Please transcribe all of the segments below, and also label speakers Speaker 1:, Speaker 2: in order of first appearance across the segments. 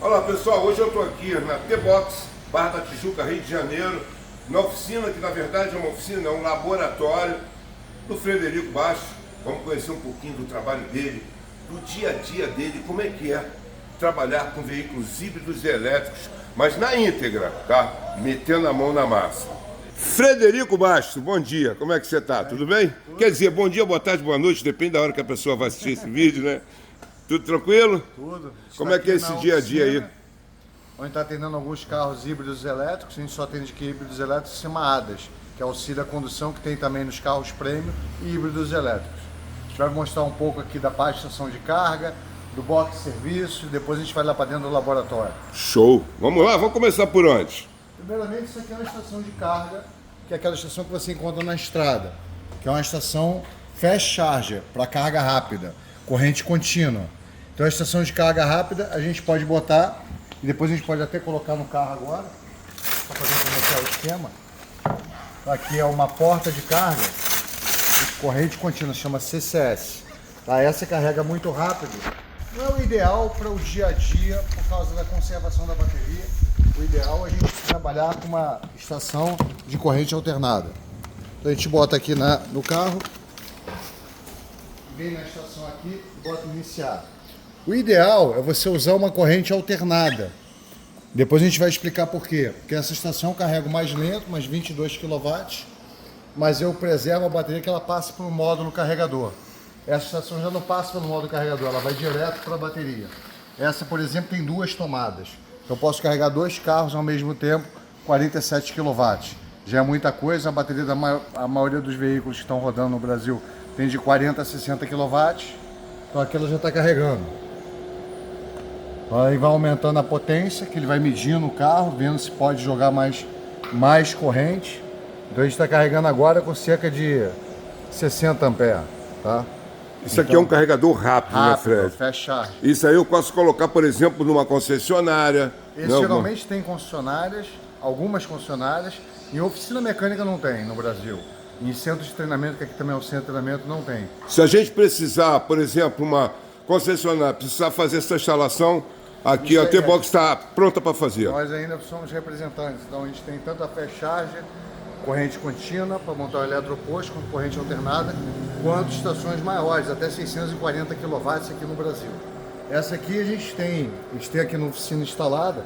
Speaker 1: Olá pessoal, hoje eu estou aqui na T-Box, Barra da Tijuca, Rio de Janeiro, na oficina, que na verdade é uma oficina, é um laboratório do Frederico Bastos. Vamos conhecer um pouquinho do trabalho dele, do dia a dia dele, como é que é trabalhar com veículos híbridos e elétricos, mas na íntegra, tá? Metendo a mão na massa. Frederico Bastos, bom dia, como é que você está? Tudo bem? Quer dizer, bom dia, boa tarde, boa noite, depende da hora que a pessoa vai assistir esse vídeo, né? Tudo tranquilo?
Speaker 2: Tudo.
Speaker 1: Como é que é esse dia a dia aí?
Speaker 2: Onde está atendendo alguns carros híbridos elétricos, a gente só atende aqui híbridos elétricos CIMA-ADAS, que auxilia a condução, que tem também nos carros premium e híbridos elétricos. A gente vai mostrar um pouco aqui da parte de estação de carga, do box de serviço, e depois a gente vai lá para dentro do laboratório.
Speaker 1: Show! Vamos lá, vamos começar por onde?
Speaker 2: Primeiramente, isso aqui é uma estação de carga, que é aquela estação que você encontra na estrada, que é uma estação fast charger, para carga rápida, corrente contínua. Então a estação de carga rápida a gente pode botar, e depois a gente pode até colocar no carro agora, para fazer como é que é o esquema. Aqui é uma porta de carga, de corrente contínua, chama CCS. Tá? Essa carrega muito rápido. Não é o ideal para o dia a dia, por causa da conservação da bateria. O ideal é a gente trabalhar com uma estação de corrente alternada. Então a gente bota aqui no carro, vem na estação aqui e bota iniciar. O ideal é você usar uma corrente alternada. Depois a gente vai explicar por quê. Porque essa estação carrega mais lento, mais 22 kW, mas eu preservo a bateria que ela passa para o módulo carregador. Essa estação já não passa pelo módulo carregador, ela vai direto para a bateria. Essa, por exemplo, tem duas tomadas. Então eu posso carregar dois carros ao mesmo tempo, 47 kW. Já é muita coisa, a bateria a maioria dos veículos que estão rodando no Brasil tem de 40 a 60 kW. Então aqui ela já está carregando. Aí vai aumentando a potência, que ele vai medindo o carro, vendo se pode jogar mais corrente. Então a gente está carregando agora com cerca de 60 amperes, tá?
Speaker 1: Isso aqui é um carregador rápido, né, Fred?
Speaker 2: Fast charge.
Speaker 1: Isso aí eu posso colocar, por exemplo, numa concessionária.
Speaker 2: Esse geralmente tem concessionárias, algumas concessionárias, em oficina mecânica não tem no Brasil. Em centros de treinamento, que aqui também é o centro de treinamento, não tem.
Speaker 1: Se a gente precisar, por exemplo, uma concessionária, precisar fazer essa instalação, aqui a T-Box está pronta para fazer.
Speaker 2: Nós ainda somos representantes, então a gente tem tanto a fast charger, corrente contínua para montar o eletroposto, com corrente alternada, quanto estações maiores, até 640 kW aqui no Brasil. Essa aqui a gente tem aqui na oficina instalada,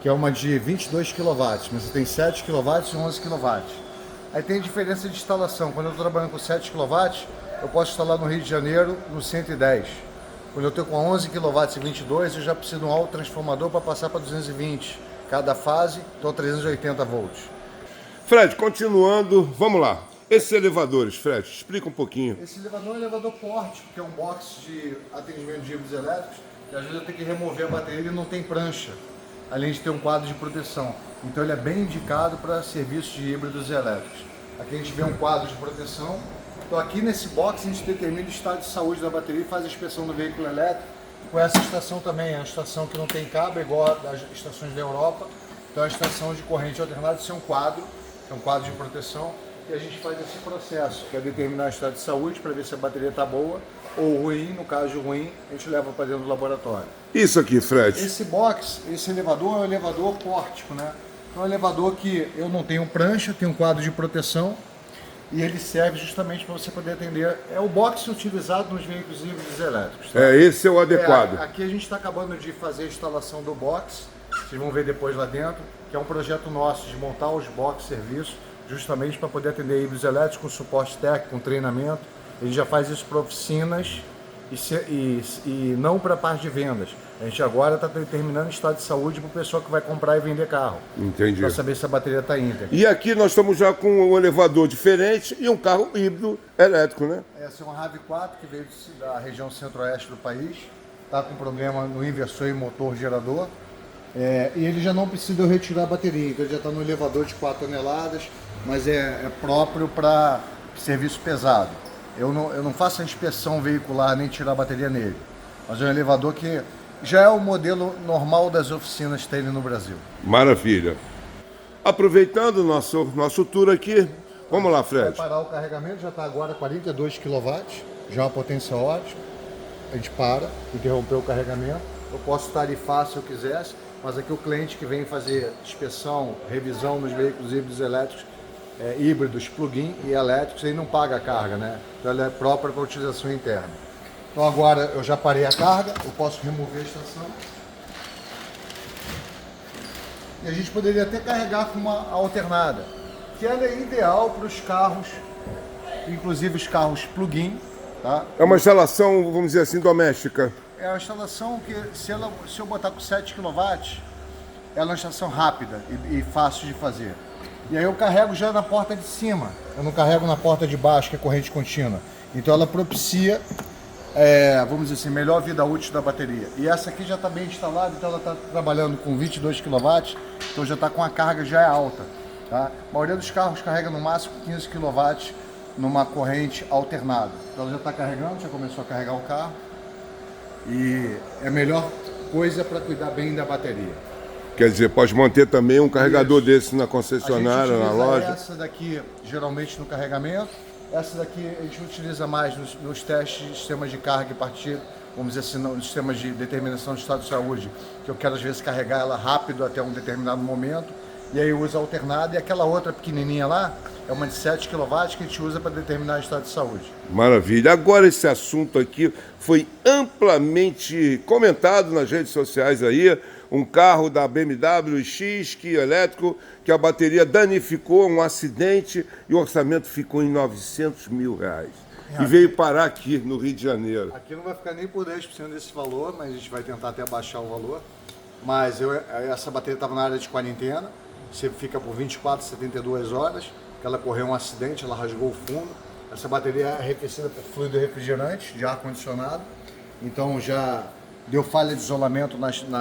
Speaker 2: que é uma de 22 kW, mas você tem 7 kW e 11 kW. Aí tem diferença de instalação. Quando eu estou trabalhando com 7 kW, eu posso instalar no Rio de Janeiro no 110. Quando eu estou com 11 kW e 22, eu já preciso de um autotransformador para passar para 220. Cada fase, estou 380 volts.
Speaker 1: Fred, continuando, vamos lá. Esses elevadores, Fred, explica um pouquinho.
Speaker 2: Esse elevador é um elevador pórtico, que é um box de atendimento de híbridos elétricos, que às vezes eu tenho que remover a bateria e não tem prancha, além de ter um quadro de proteção. Então ele é bem indicado para serviços de híbridos elétricos. Aqui a gente vê um quadro de proteção. Então aqui nesse box a gente determina o estado de saúde da bateria e faz a inspeção do veículo elétrico. Com essa estação também, é uma estação que não tem cabo, igual das estações da Europa. Então a estação de corrente alternada, isso é um quadro de proteção, e a gente faz esse processo, que é determinar o estado de saúde para ver se a bateria está boa ou ruim. No caso de ruim, a gente leva para dentro do laboratório.
Speaker 1: Isso aqui, Fred.
Speaker 2: Esse elevador é um elevador pórtico, né? Então é um elevador que eu não tenho prancha, tenho um quadro de proteção, e ele serve justamente para você poder atender. É o box utilizado nos veículos híbridos elétricos. Tá?
Speaker 1: Esse é o adequado.
Speaker 2: Aqui a gente está acabando de fazer a instalação do box, vocês vão ver depois lá dentro, que é um projeto nosso de montar os box serviço, justamente para poder atender híbridos elétricos com suporte técnico, com treinamento. A gente já faz isso para oficinas e não para a parte de vendas. A gente agora está determinando o estado de saúde para o pessoal que vai comprar e vender carro.
Speaker 1: Entendi.
Speaker 2: Para saber se a bateria está íntegra.
Speaker 1: E aqui nós estamos já com um elevador diferente e um carro híbrido elétrico, né?
Speaker 2: Essa é uma RAV4 que veio da região centro-oeste do país. Está com problema no inversor e motor gerador. E ele já não precisa retirar a bateria, então ele já está no elevador de 4 toneladas, mas é próprio para serviço pesado. Eu não faço a inspeção veicular nem tirar a bateria nele, mas é um elevador que já é o modelo normal das oficinas terem no Brasil.
Speaker 1: Maravilha. Aproveitando o nosso tour aqui, vamos lá, Fred.
Speaker 2: Vai parar o carregamento, já está agora 42 kW, já é uma potência ótima. A gente para, interrompeu o carregamento. eu posso tarifar se eu quisesse, mas aqui o cliente que vem fazer inspeção, revisão nos veículos híbridos elétricos, híbridos, plug-in e elétricos, ele não paga a carga, né? Então ela é própria para utilização interna. Então agora eu já parei a carga, eu posso remover a estação. E a gente poderia até carregar com uma alternada, que ela é ideal para os carros, inclusive os carros plug-in. Tá?
Speaker 1: É uma instalação, vamos dizer assim, doméstica.
Speaker 2: É uma instalação que, se eu botar com 7 kW, ela é uma instalação rápida e fácil de fazer. E aí eu carrego já na porta de cima, eu não carrego na porta de baixo, que é corrente contínua. Então ela propicia, vamos dizer assim, melhor vida útil da bateria. E essa aqui já está bem instalada, então ela está trabalhando com 22 kW, então já está com a carga já é alta. Tá? A maioria dos carros carrega no máximo 15 kW numa corrente alternada. Então ela já está carregando, já começou a carregar o carro. E é a melhor coisa para cuidar bem da bateria.
Speaker 1: Quer dizer, pode manter também um carregador desse na concessionária, na loja?
Speaker 2: Essa daqui geralmente no carregamento. Essa daqui a gente utiliza mais nos testes de sistemas de carga e partida, vamos dizer assim, nos sistemas de determinação de estado de saúde, que eu quero às vezes carregar ela rápido até um determinado momento, e aí eu uso alternada, e aquela outra pequenininha lá é uma de 7 kW que a gente usa para determinar o estado de saúde.
Speaker 1: Maravilha. Agora esse assunto aqui foi amplamente comentado nas redes sociais aí, um carro da BMW X, que elétrico, que a bateria danificou, um acidente, e o orçamento ficou em R$900 mil. E veio parar aqui no Rio de Janeiro.
Speaker 2: Aqui não vai ficar nem por 10% desse valor, mas a gente vai tentar até baixar o valor. Mas essa bateria estava na área de quarentena, você fica por 24, 72 horas, que ela correu um acidente, ela rasgou o fundo. Essa bateria é arrefecida por fluido refrigerante de ar-condicionado, então já deu falha de isolamento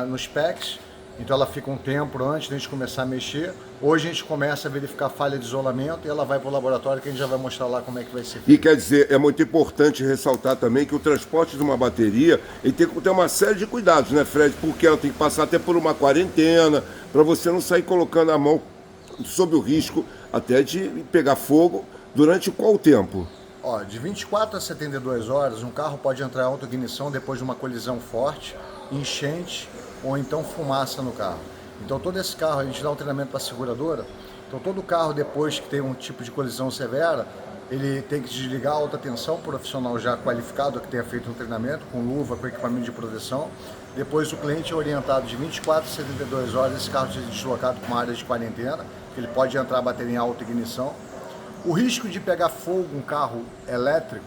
Speaker 2: nos packs, então ela fica um tempo antes de a gente começar a mexer. Hoje a gente começa a verificar a falha de isolamento e ela vai para o laboratório, que a gente já vai mostrar lá como é que vai ser feito.
Speaker 1: E quer dizer, é muito importante ressaltar também que o transporte de uma bateria ele tem que ter uma série de cuidados, né, Fred? Porque ela tem que passar até por uma quarentena, para você não sair colocando a mão sob o risco até de pegar fogo. Durante qual tempo?
Speaker 2: De 24 a 72 horas, um carro pode entrar em autoignição depois de uma colisão forte, enchente ou então fumaça no carro. Então todo esse carro, a gente dá um treinamento para a seguradora, então todo carro depois que tem um tipo de colisão severa, ele tem que desligar a alta tensão, profissional já qualificado que tenha feito um treinamento, com luva, com equipamento de proteção. Depois o cliente é orientado de 24 a 72 horas, esse carro seja deslocado para uma área de quarentena, que ele pode entrar a bateria em autoignição. O risco de pegar fogo um carro elétrico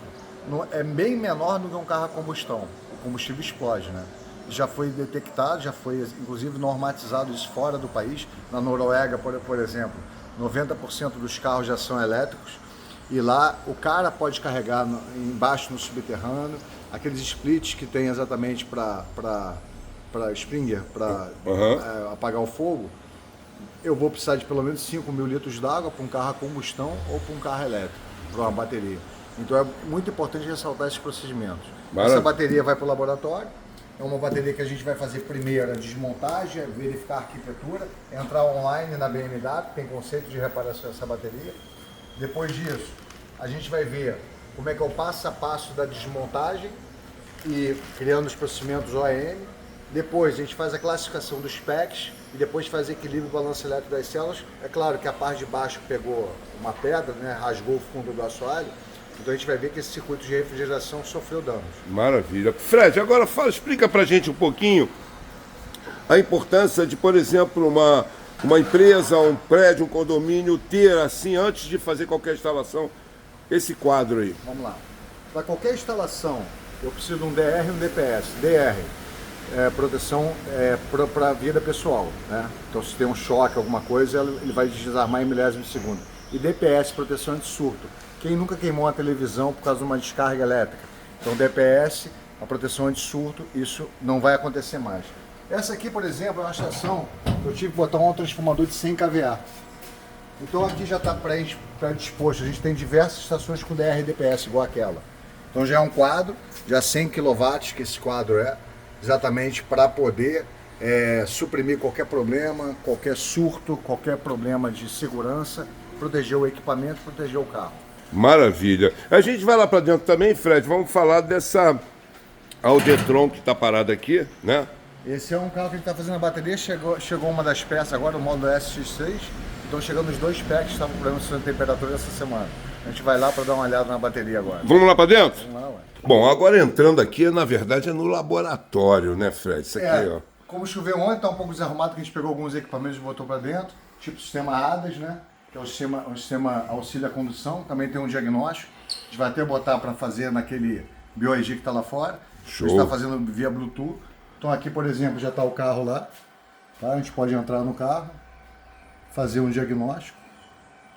Speaker 2: é bem menor do que um carro a combustão. O combustível explode, né? Já foi detectado, já foi inclusive normatizado isso fora do país. Na Noruega, por exemplo, 90% dos carros já são elétricos. E lá o cara pode carregar embaixo no subterrâneo, aqueles splits que tem exatamente para Springer, para apagar o fogo. Eu vou precisar de pelo menos 5 mil litros d'água para um carro a combustão ou para um carro elétrico, para uma bateria. Então é muito importante ressaltar esses procedimentos. Essa bateria vai para o laboratório, é uma bateria que a gente vai fazer primeiro a desmontagem, verificar a arquitetura, entrar online na BMW, tem conceito de reparação dessa bateria. Depois disso, a gente vai ver como é que é o passo a passo da desmontagem e criando os procedimentos OEM. Depois a gente faz a classificação dos packs e depois faz equilíbrio e balanço elétrico das células. É claro que a parte de baixo pegou uma pedra, né, rasgou o fundo do assoalho, então a gente vai ver que esse circuito de refrigeração sofreu danos.
Speaker 1: Maravilha. Fred, agora explica pra gente um pouquinho a importância de, por exemplo, uma empresa, um prédio, um condomínio ter assim, antes de fazer qualquer instalação, esse quadro aí.
Speaker 2: Vamos lá. Para qualquer instalação, eu preciso de um DR e um DPS. DR proteção para a vida pessoal, né? Então se tem um choque, alguma coisa, ele vai desarmar em milésimos de segundo. E DPS, proteção anti-surto. Quem nunca queimou uma televisão por causa de uma descarga elétrica? Então DPS, a proteção anti-surto, isso não vai acontecer mais. Essa aqui, por exemplo, é uma estação que eu tive que botar um transformador de 100 kVA. Então aqui já está predisposto, a gente tem diversas estações com DR e DPS igual aquela. Então já é um quadro, já 100 kW que esse quadro é, exatamente para poder suprimir qualquer problema, qualquer surto, qualquer problema de segurança, proteger o equipamento, proteger o carro.
Speaker 1: Maravilha. A gente vai lá para dentro também, Fred, vamos falar dessa Audetron que está parada aqui, né?
Speaker 2: Esse é um carro que a gente está fazendo a bateria, chegou uma das peças agora, o módulo SX3, estão chegando os 2 packs que estavam com problema de temperatura essa semana. A gente vai lá para dar uma olhada na bateria agora.
Speaker 1: Vamos lá para dentro?
Speaker 2: Vamos lá, ué.
Speaker 1: Bom, agora entrando aqui, na verdade é no laboratório, né, Fred? Isso aqui, ó.
Speaker 2: Como choveu ontem, está um pouco desarrumado, que a gente pegou alguns equipamentos e botou para dentro, tipo sistema ADAS, né? Que é o sistema auxílio à condução, também tem um diagnóstico. A gente vai até botar para fazer naquele BioIG que está lá fora.
Speaker 1: Show.
Speaker 2: A gente está fazendo via Bluetooth. Então aqui, por exemplo, já está o carro lá. Tá? A gente pode entrar no carro, fazer um diagnóstico.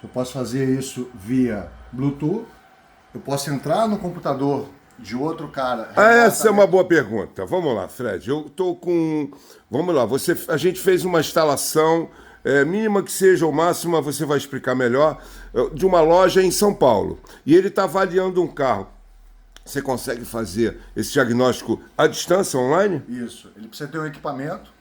Speaker 2: Eu posso fazer isso via Bluetooth. Eu posso entrar no computador de outro cara.
Speaker 1: Essa é uma boa pergunta. Vamos lá, Fred. Eu tô com... Vamos lá, a gente fez uma instalação, mínima que seja ou máxima, você vai explicar melhor, de uma loja em São Paulo. E ele está avaliando um carro. Você consegue fazer esse diagnóstico à distância, online?
Speaker 2: Isso. Ele precisa ter um equipamento.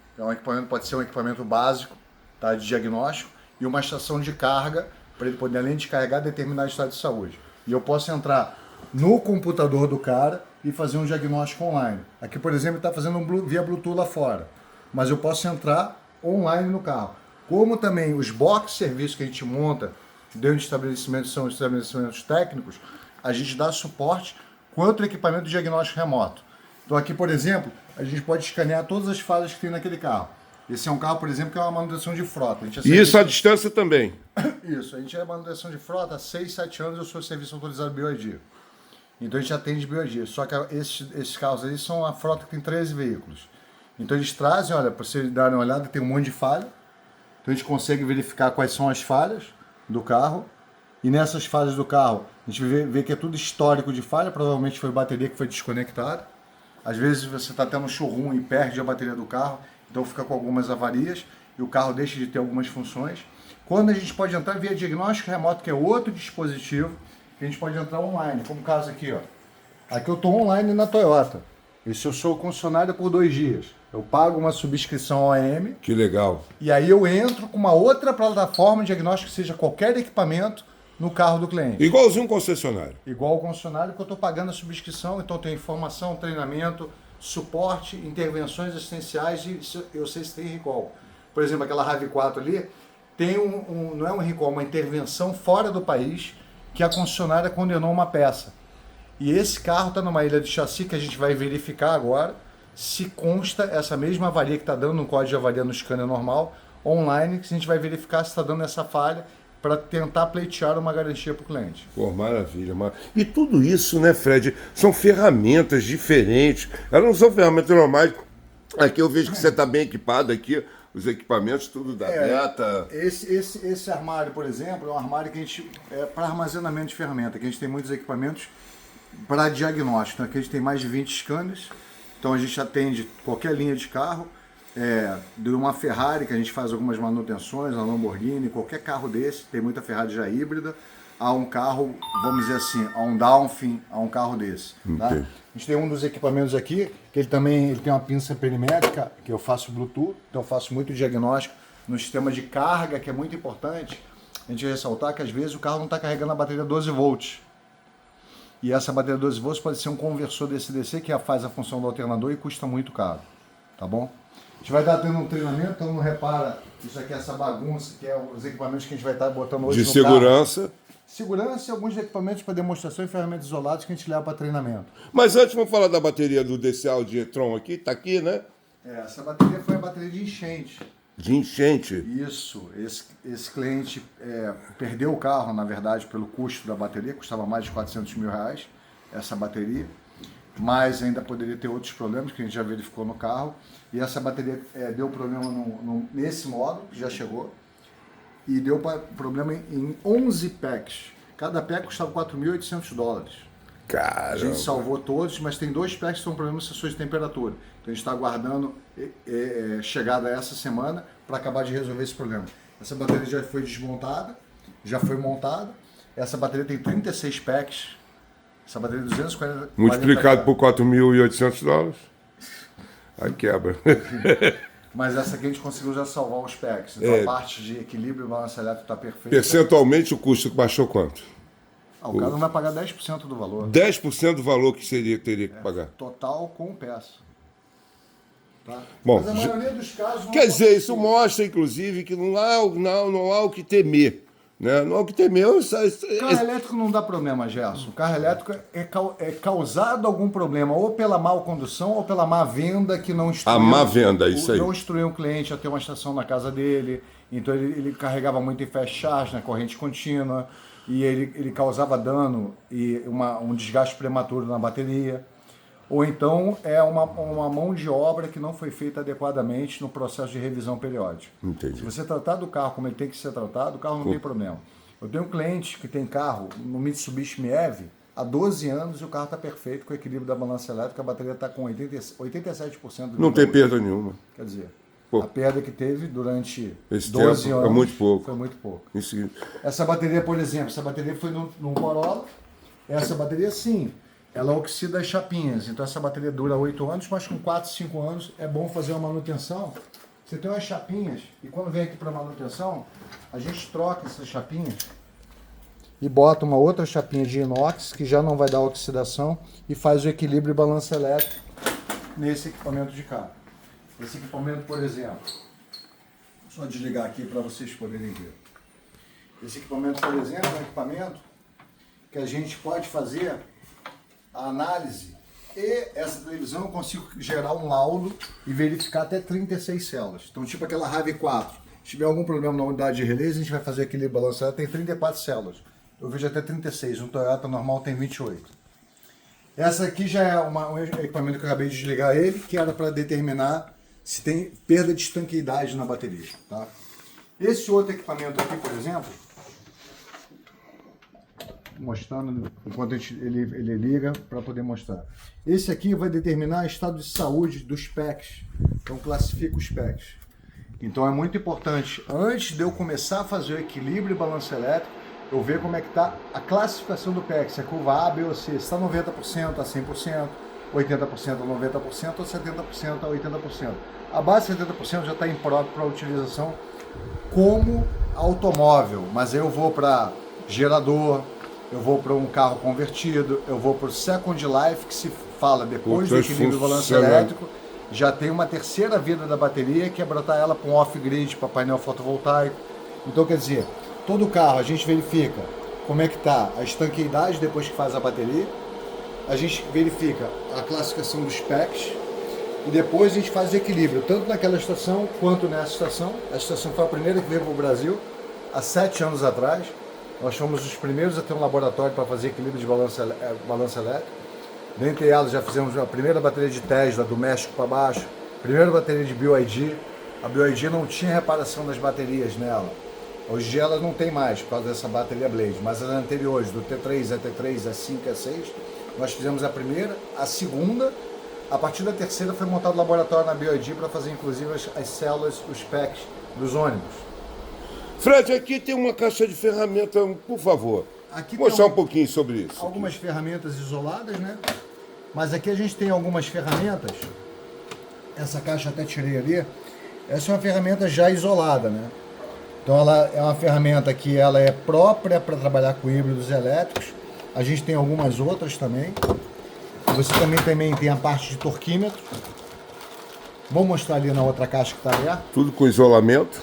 Speaker 2: Pode ser um equipamento básico, tá, de diagnóstico, e uma estação de carga, para ele poder, além de carregar, determinar o estado de saúde. E eu posso entrar no computador do cara e fazer um diagnóstico online. Aqui, por exemplo, ele está fazendo via Bluetooth lá fora. Mas eu posso entrar online no carro. Como também os box serviços que a gente monta dentro de estabelecimentos são estabelecimentos técnicos, a gente dá suporte quanto ao equipamento de diagnóstico remoto. Então aqui, por exemplo, a gente pode escanear todas as falhas que tem naquele carro. Esse é um carro, por exemplo, que é uma manutenção de frota.
Speaker 1: E isso à distância também?
Speaker 2: Isso, a gente é manutenção de frota há 6, 7 anos, eu sou serviço autorizado BioID. Então a gente atende BioID. Só que esses carros aí são a frota que tem 13 veículos. Então eles trazem, olha, para vocês darem uma olhada, tem um monte de falha. Então a gente consegue verificar quais são as falhas do carro. E nessas falhas do carro, a gente vê que é tudo histórico de falha, provavelmente foi bateria que foi desconectada. Às vezes você está tendo um showroom e perde a bateria do carro, então fica com algumas avarias e o carro deixa de ter algumas funções. Quando a gente pode entrar via diagnóstico remoto, que é outro dispositivo, que a gente pode entrar online, como o caso aqui, ó. Aqui eu estou online na Toyota. Esse eu sou concessionário por 2 dias. Eu pago uma subscrição OEM.
Speaker 1: Que legal.
Speaker 2: E aí eu entro com uma outra plataforma de diagnóstico, seja qualquer equipamento, no carro do cliente.
Speaker 1: Igualzinho um concessionário.
Speaker 2: Igual o concessionário, que eu estou pagando a subscrição, então tem informação, treinamento, suporte, intervenções assistenciais e eu sei se tem recall. Por exemplo, aquela RAV4 ali, tem não é um recall, uma intervenção fora do país que a concessionária condenou uma peça. E esse carro está numa ilha de chassi que a gente vai verificar agora se consta essa mesma avaria que está dando no código de avaria no scanner normal, online, que a gente vai verificar se está dando essa falha para tentar pleitear uma garantia para o cliente.
Speaker 1: Pô, maravilha, E tudo isso, né, Fred, são ferramentas diferentes. Elas não são ferramentas normais. Aqui eu vejo que você está bem equipado aqui, os equipamentos, tudo da Beta.
Speaker 2: Esse armário, por exemplo, é um armário que a gente para armazenamento de ferramenta, que a gente tem muitos equipamentos para diagnóstico. Aqui a gente tem mais de 20 scanners, então a gente atende qualquer linha de carro, de uma Ferrari, que a gente faz algumas manutenções, a Lamborghini, qualquer carro desse, tem muita Ferrari já híbrida, a um carro, vamos dizer assim, a um Dolphin, a um carro desse. Tá? A gente tem um dos equipamentos aqui, que ele tem uma pinça perimétrica, que eu faço Bluetooth, então eu faço muito diagnóstico no sistema de carga, que é muito importante. A gente vai ressaltar que às vezes o carro não está carregando a bateria 12 volts. E essa bateria 12 volts pode ser um conversor DC-DC que faz a função do alternador e custa muito caro. Tá bom? A gente vai estar tendo um treinamento, então não repara isso aqui, essa bagunça, que é os equipamentos que a gente vai estar botando hoje
Speaker 1: de
Speaker 2: no
Speaker 1: segurança.
Speaker 2: Carro. Segurança e alguns equipamentos para demonstração e ferramentas isoladas que a gente leva para treinamento.
Speaker 1: Mas antes vamos falar da bateria do DCA de e-tron aqui, tá aqui, né?
Speaker 2: Essa bateria foi a bateria de enchente.
Speaker 1: De enchente?
Speaker 2: Isso. Esse cliente perdeu o carro, na verdade, pelo custo da bateria, custava mais de 400 mil reais essa bateria. Mas ainda poderia ter outros problemas que a gente já verificou no carro. E essa bateria deu problema nesse módulo, que já chegou, e deu problema em 11 packs. Cada pack custava $4.800.
Speaker 1: Caramba.
Speaker 2: A gente salvou todos, mas tem 2 packs que estão com problemas de sensores de temperatura. Então a gente está aguardando chegada essa semana para acabar de resolver esse problema. Essa bateria já foi desmontada, já foi montada. Essa bateria tem 36 packs. Essa bateria de 240...
Speaker 1: Multiplicado por $4.800, aí quebra.
Speaker 2: Mas essa aqui a gente conseguiu já salvar os packs. Então a parte de equilíbrio e balança elétrica está perfeita.
Speaker 1: Percentualmente o custo baixou quanto?
Speaker 2: O cara não vai pagar 10% do valor.
Speaker 1: 10% do valor que teria que pagar?
Speaker 2: Total com peça. Tá?
Speaker 1: Bom,
Speaker 2: mas a maioria dos casos não
Speaker 1: quer dizer,
Speaker 2: acontece
Speaker 1: isso mostra, inclusive, que não há o que temer. Né? Não há o que temer.
Speaker 2: Carro elétrico não dá problema, Gerson. O carro elétrico é causado algum problema, ou pela má condução, ou pela má venda que não instruiu.
Speaker 1: A má venda, isso aí.
Speaker 2: Não instruiu o cliente a ter uma estação na casa dele. Então ele carregava muito em fast charge, na corrente contínua, e ele causava dano e um desgaste prematuro na bateria. Ou então é uma mão de obra que não foi feita adequadamente no processo de revisão periódica.
Speaker 1: Entendi.
Speaker 2: Se você tratar do carro como ele tem que ser tratado, o carro não tem problema. Eu tenho um cliente que tem carro no Mitsubishi Miev há 12 anos e o carro está perfeito com o equilíbrio da balança elétrica, a bateria está com 87% do
Speaker 1: Não tem perda nenhuma.
Speaker 2: Quer dizer,
Speaker 1: Pô.
Speaker 2: a perda que teve durante
Speaker 1: Esse
Speaker 2: 12
Speaker 1: tempo
Speaker 2: anos
Speaker 1: é muito pouco.
Speaker 2: foi muito pouco.
Speaker 1: Isso.
Speaker 2: Essa bateria, por exemplo, foi num Corolla. Essa bateria, sim, ela oxida as chapinhas. Então essa bateria dura 8 anos, mas com 4, 5 anos é bom fazer uma manutenção. Você tem umas chapinhas e quando vem aqui para manutenção, a gente troca essas chapinhas e bota uma outra chapinha de inox que já não vai dar oxidação e faz o equilíbrio e balanço elétrico nesse equipamento de carro. Esse equipamento, por exemplo, só desligar aqui para vocês poderem ver. Esse equipamento, por exemplo, é um equipamento que a gente pode fazer a análise e essa televisão eu consigo gerar um laudo e verificar até 36 células. Então, tipo aquela RAV4, se tiver algum problema na unidade de relé, a gente vai fazer aquele balanço, tem 34 células. Eu vejo até 36, um Toyota normal tem 28. Essa aqui já é um equipamento que eu acabei de desligar ele, que era para determinar se tem perda de estanqueidade na bateria. Tá? Esse outro equipamento aqui, por exemplo, mostrando enquanto ele liga para poder mostrar. Esse aqui vai determinar o estado de saúde dos PECs. Então classifica os PECs. Então é muito importante, antes de eu começar a fazer o equilíbrio e balanço elétrico, eu ver como é que está a classificação do PEC, se é curva A, B ou C, se está 90% a 100%, 80% a 90% ou 70% a 80%. Abaixo de 70% já está impróprio para utilização como automóvel, mas aí eu vou para gerador, eu vou para um carro convertido, eu vou para o Second Life, que se fala depois do equilíbrio e balanço elétrico, já tem uma terceira vida da bateria, que é botar ela para um off-grid, para painel fotovoltaico. Então, quer dizer, todo carro a gente verifica como é que está a estanqueidade depois que faz a bateria, a gente verifica a classificação dos PECs e depois a gente faz o equilíbrio, tanto naquela estação quanto nessa estação. A estação foi a primeira que veio para o Brasil, há 7 anos atrás. Nós fomos os primeiros a ter um laboratório para fazer equilíbrio de balanço elétrico. Dentre elas já fizemos a primeira bateria de Tesla do México para baixo, primeira bateria de BYD. A BYD não tinha reparação das baterias nela. Hoje em dia ela não tem mais por causa dessa bateria Blade, mas as anteriores, do T3, E3, E5, E6, nós fizemos a primeira, a segunda, a partir da terceira foi montado o laboratório na BYD para fazer inclusive as células, os PECs dos ônibus.
Speaker 1: Fred, aqui tem uma caixa de ferramenta, por favor.
Speaker 2: Aqui
Speaker 1: mostrar um pouquinho sobre isso.
Speaker 2: Algumas ferramentas isoladas, né? Mas aqui a gente tem algumas ferramentas. Essa caixa até tirei ali. Essa é uma ferramenta já isolada, né? Então ela é uma ferramenta que ela é própria para trabalhar com híbridos elétricos. A gente tem algumas outras também. Você também tem a parte de torquímetro. Vou mostrar ali na outra caixa que está aberta.
Speaker 1: Tudo com isolamento.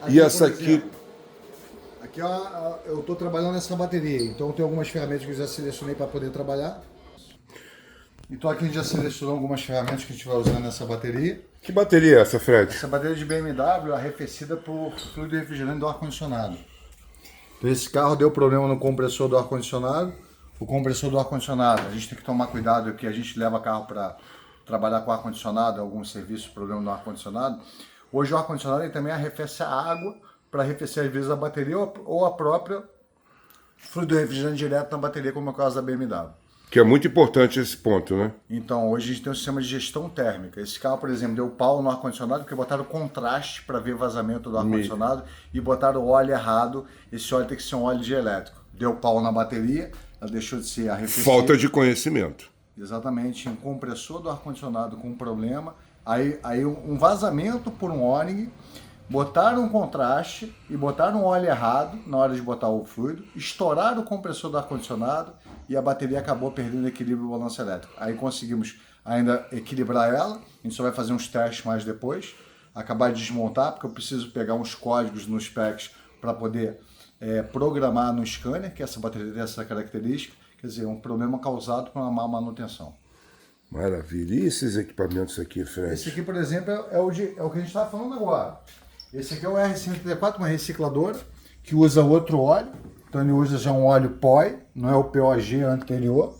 Speaker 2: Aqui,
Speaker 1: e essa aqui...
Speaker 2: Aqui ó, eu estou trabalhando nessa bateria, então tem algumas ferramentas que eu já selecionei para poder trabalhar. Então aqui a gente já selecionou algumas ferramentas que a gente vai usar nessa bateria.
Speaker 1: Que bateria é essa, Fred?
Speaker 2: Essa bateria de BMW arrefecida por fluido refrigerante do ar-condicionado. Então esse carro deu problema no compressor do ar-condicionado. O compressor do ar-condicionado, a gente tem que tomar cuidado que a gente leva carro para trabalhar com ar-condicionado, algum serviço, problema no ar-condicionado. Hoje o ar-condicionado também arrefece a água para arrefecer às vezes a bateria ou a própria fluido refrigerante direto na bateria, como é o caso da BMW.
Speaker 1: Que é muito importante esse ponto, né?
Speaker 2: Então, hoje a gente tem um sistema de gestão térmica. Esse carro, por exemplo, deu pau no ar-condicionado porque botaram contraste para ver vazamento do ar-condicionado e botaram o óleo errado. Esse óleo tem que ser um óleo de elétrico. Deu pau na bateria, ela deixou de ser arrefecida.
Speaker 1: Falta de conhecimento.
Speaker 2: Exatamente, um compressor do ar-condicionado com um problema, aí um vazamento por um O-ring, botaram um contraste e botaram um óleo errado na hora de botar o fluido, estouraram o compressor do ar-condicionado e a bateria acabou perdendo equilíbrio e balanço elétrico. Aí conseguimos ainda equilibrar ela. A gente só vai fazer uns testes mais depois. Acabar de desmontar, porque eu preciso pegar uns códigos nos specs para poder programar no scanner, que essa bateria tem essa característica. Quer dizer, um problema causado por uma má manutenção.
Speaker 1: Maravilha. E esses equipamentos aqui, Fred?
Speaker 2: Esse aqui, por exemplo, é o que a gente estava falando agora. Esse aqui é o R134, uma recicladora, que usa outro óleo. Então ele usa já um óleo POI, não é o POG anterior,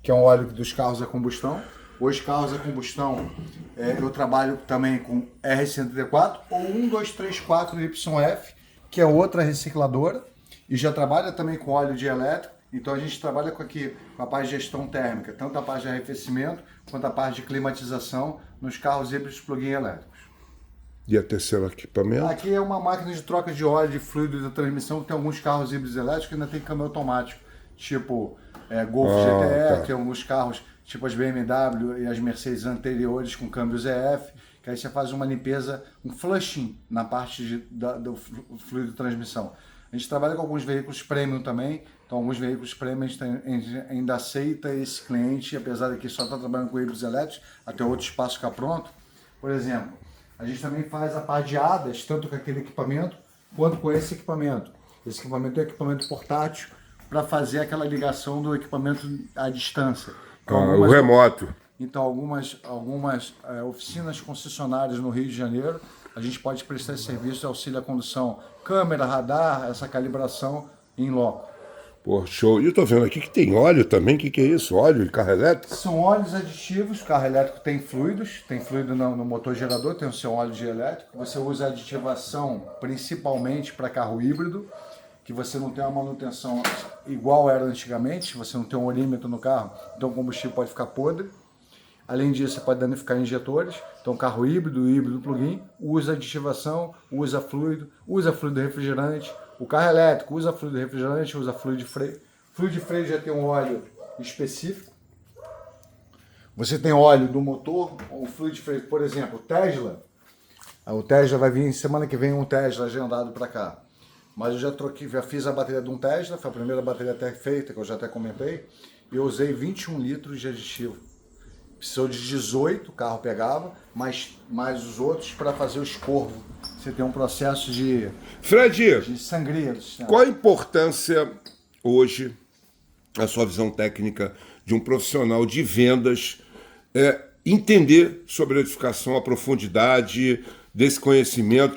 Speaker 2: que é um óleo dos carros a combustão. Os carros a combustão, eu trabalho também com R134 ou 1234YF, que é outra recicladora, e já trabalha também com óleo de elétrico. Então a gente trabalha com a parte de gestão térmica, tanto a parte de arrefecimento quanto a parte de climatização nos carros híbridos plug-in elétricos.
Speaker 1: E a terceiro equipamento?
Speaker 2: Aqui é uma máquina de troca de óleo, de fluido da transmissão. Tem alguns carros híbridos elétricos que ainda tem câmbio automático, tipo Golf GTE,
Speaker 1: tá.
Speaker 2: tem alguns carros tipo as BMW e as Mercedes anteriores com câmbio ZF, que aí você faz uma limpeza, um flushing na parte do fluido de transmissão. A gente trabalha com alguns veículos premium também, então alguns veículos premium a gente ainda aceita esse cliente, apesar de que só está trabalhando com híbridos elétricos, até outro espaço ficar pronto. Por exemplo, a gente também faz a parte de ADAS, tanto com aquele equipamento, quanto com esse equipamento. Esse equipamento é um equipamento portátil para fazer aquela ligação do equipamento à distância. Então,
Speaker 1: o remoto.
Speaker 2: Então, algumas oficinas concessionárias no Rio de Janeiro, a gente pode prestar esse serviço de auxílio à condução, câmera, radar, essa calibração em loco.
Speaker 1: Pô, show. E eu tô vendo aqui que tem óleo também. O que é isso? Óleo de carro elétrico?
Speaker 2: São óleos aditivos. O carro elétrico tem fluidos. Tem fluido no motor gerador, tem o seu óleo de elétrico. Você usa aditivação principalmente para carro híbrido, que você não tem uma manutenção igual era antigamente, você não tem um olímetro no carro, então o combustível pode ficar podre. Além disso, você pode danificar injetores. Então, carro híbrido plug-in, usa aditivação, usa fluido refrigerante. O carro elétrico usa fluido refrigerante, usa fluido de freio. Fluido de freio já tem um óleo específico. Você tem óleo do motor, o fluido de freio, por exemplo, o Tesla vai vir semana que vem um Tesla agendado para cá. Mas eu já fiz a bateria de um Tesla, foi a primeira bateria até feita, que eu já até comentei, e eu usei 21 litros de aditivo. Precisou de 18, o carro pegava, mais os outros para fazer o escorvo. Você tem um processo de sangria do sistema.
Speaker 1: Qual a importância hoje, a sua visão técnica de um profissional de vendas, entender sobre a edificação, a profundidade desse conhecimento, o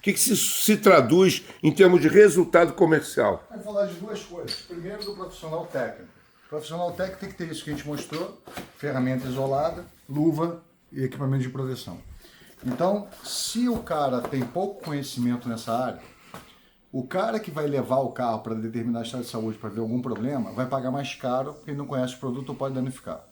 Speaker 1: que se traduz em termos de resultado comercial?
Speaker 2: Vamos falar de duas coisas. Primeiro, do profissional técnico. O profissional técnico tem que ter isso que a gente mostrou: ferramenta isolada, luva e equipamento de proteção. Então, se o cara tem pouco conhecimento nessa área, o cara que vai levar o carro para determinar estado de saúde, para ver algum problema, vai pagar mais caro porque ele não conhece o produto ou pode danificar.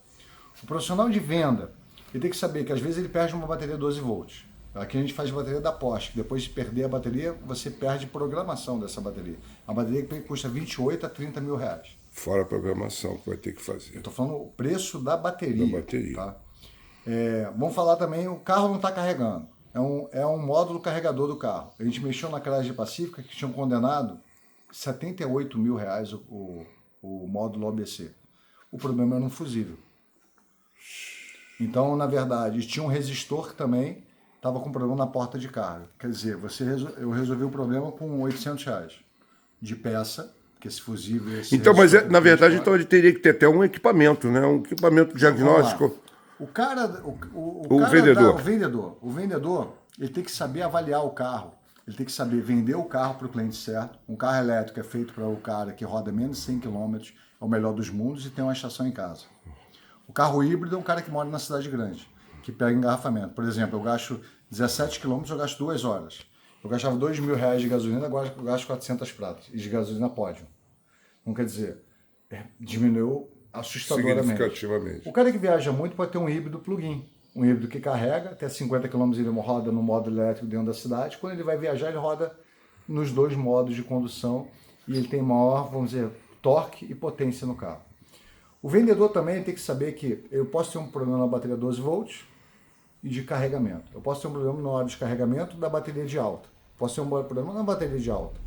Speaker 2: O profissional de venda, ele tem que saber que às vezes ele perde uma bateria 12 volts. Aqui a gente faz bateria da Porsche, que depois de perder a bateria, você perde programação dessa bateria. A bateria que custa 28 a 30 mil reais.
Speaker 1: Fora a programação que vai ter que fazer.
Speaker 2: Eu estou falando o preço da bateria.
Speaker 1: Da bateria.
Speaker 2: Tá? Vamos falar também, o carro não está carregando. É um módulo carregador do carro. A gente mexeu na Crase Pacífica, que tinham condenado 78 mil reais o módulo OBC. O problema era um fusível. Então, na verdade, tinha um resistor que também estava com problema na porta de carga. Quer dizer, eu resolvi o problema com 800 reais de peça, que esse fusível...
Speaker 1: Então, mas na verdade, então ele teria que ter até um equipamento, né? Um equipamento diagnóstico.
Speaker 2: O vendedor, ele tem que saber avaliar o carro. Ele tem que saber vender o carro para o cliente certo. Um carro elétrico é feito para o cara que roda menos de 100 km, é o melhor dos mundos e tem uma estação em casa. O carro híbrido é um cara que mora na cidade grande, que pega engarrafamento. Por exemplo, eu gasto 17 km, eu gasto 2 horas. Eu gastava 2 mil reais de gasolina, agora eu gasto 400 pratas. E de gasolina pódio. Não quer dizer, diminuiu assustadoramente.
Speaker 1: Significativamente.
Speaker 2: O cara que viaja muito pode ter um híbrido plug-in. Um híbrido que carrega, até 50 km ele roda no modo elétrico dentro da cidade. Quando ele vai viajar, ele roda nos dois modos de condução e ele tem maior, vamos dizer, torque e potência no carro. O vendedor também tem que saber que eu posso ter um problema na bateria 12 volts e de carregamento. Eu posso ter um problema na hora de carregamento da bateria de alta. Posso ter um problema na bateria de alta.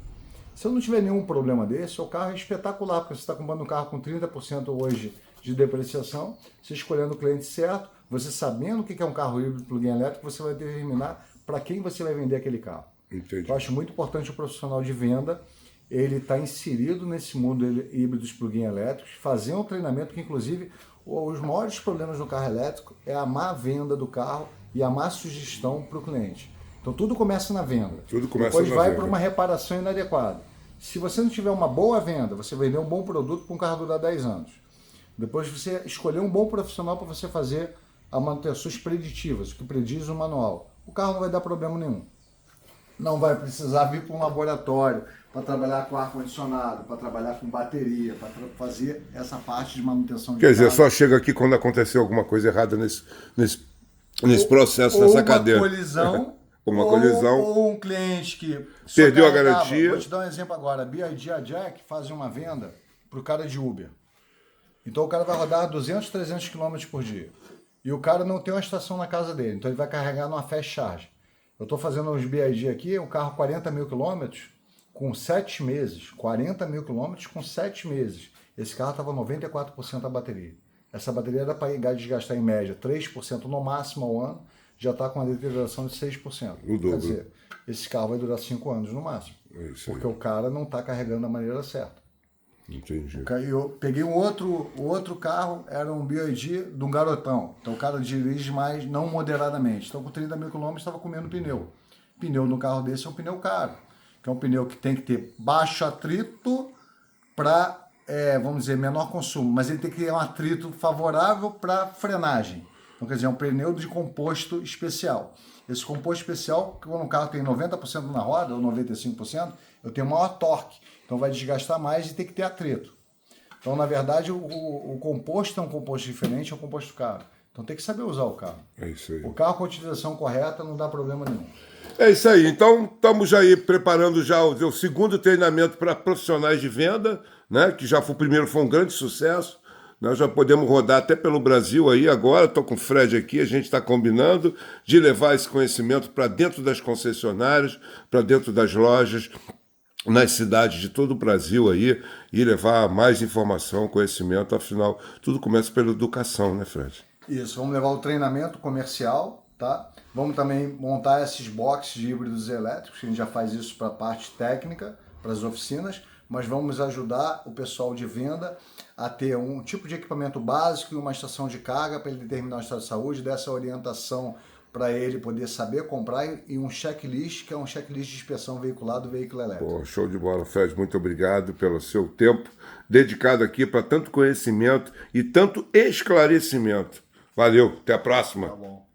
Speaker 2: Se eu não tiver nenhum problema desse, o carro é espetacular, porque você está comprando um carro com 30% hoje de depreciação, você escolhendo o cliente certo, você sabendo o que é um carro híbrido plug-in elétrico, você vai determinar para quem você vai vender aquele carro.
Speaker 1: Entendi.
Speaker 2: Eu acho muito importante o profissional de venda, ele está inserido nesse mundo híbridos plug-in elétricos, fazer um treinamento que, inclusive, os maiores problemas no carro elétrico é a má venda do carro e a má sugestão para o cliente. Então tudo começa na venda.
Speaker 1: Tudo começa
Speaker 2: Depois
Speaker 1: na
Speaker 2: vai
Speaker 1: venda.
Speaker 2: para uma reparação inadequada. Se você não tiver uma boa venda, você vender um bom produto para um carro durar 10 anos. Depois você escolher um bom profissional para você fazer a manutenções preditivas, o que prediz o manual. O carro não vai dar problema nenhum. Não vai precisar vir para um laboratório para trabalhar com ar-condicionado, para trabalhar com bateria, para fazer essa parte de manutenção de
Speaker 1: Quer dizer,
Speaker 2: carro.
Speaker 1: só chega aqui quando aconteceu alguma coisa errada nesse processo, nessa cadeia.
Speaker 2: Uma colisão, ou um cliente que
Speaker 1: perdeu a garantia.
Speaker 2: Vou te dar um exemplo agora. A BYD e a Jack fazem uma venda para o cara de Uber. Então o cara vai rodar 200, 300 km por dia. E o cara não tem uma estação na casa dele. Então ele vai carregar numa fast charge. Eu estou fazendo uns BYD aqui, um carro 40 mil quilômetros com 7 meses. 40 mil quilômetros com 7 meses. Esse carro estava 94% da bateria. Essa bateria era para desgastar em média 3% no máximo ao ano. Já está com uma deterioração de 6%.
Speaker 1: O dobro.
Speaker 2: Quer dizer, esse carro vai durar 5 anos no máximo. Porque o cara não está carregando da maneira certa.
Speaker 1: Entendi.
Speaker 2: Eu peguei um outro carro, era um BYD de um garotão. Então o cara dirige mais, não moderadamente. Então com 30 mil quilômetros estava comendo pneu. Pneu no carro desse é um pneu caro. Que é um pneu que tem que ter baixo atrito para, vamos dizer, menor consumo. Mas ele tem que ter um atrito favorável para frenagem. Então quer dizer, é um pneu de composto especial. Esse composto especial, quando o carro tem 90% na roda, ou 95%, eu tenho maior torque. Então vai desgastar mais e tem que ter atrito. Então, na verdade, o composto é um composto diferente, é um composto caro. Então tem que saber usar o carro.
Speaker 1: É isso aí.
Speaker 2: O carro com a utilização correta não dá problema nenhum.
Speaker 1: É isso aí. Então, estamos aí preparando já o segundo treinamento para profissionais de venda, né? Que já foi o primeiro, foi um grande sucesso. Nós já podemos rodar até pelo Brasil aí agora, estou com o Fred aqui, a gente está combinando de levar esse conhecimento para dentro das concessionárias, para dentro das lojas, nas cidades de todo o Brasil aí, e levar mais informação, conhecimento, afinal, tudo começa pela educação, né, Fred?
Speaker 2: Isso, vamos levar o treinamento comercial, tá? Vamos também montar esses boxes de híbridos elétricos, a gente já faz isso para a parte técnica, para as oficinas, mas vamos ajudar o pessoal de venda a ter um tipo de equipamento básico e uma estação de carga para ele determinar o estado de saúde, dessa orientação para ele poder saber comprar e um checklist, que é um checklist de inspeção veicular do veículo elétrico.
Speaker 1: Pô, show de bola, Fred. Muito obrigado pelo seu tempo dedicado aqui para tanto conhecimento e tanto esclarecimento. Valeu, até a próxima.
Speaker 2: Tá bom.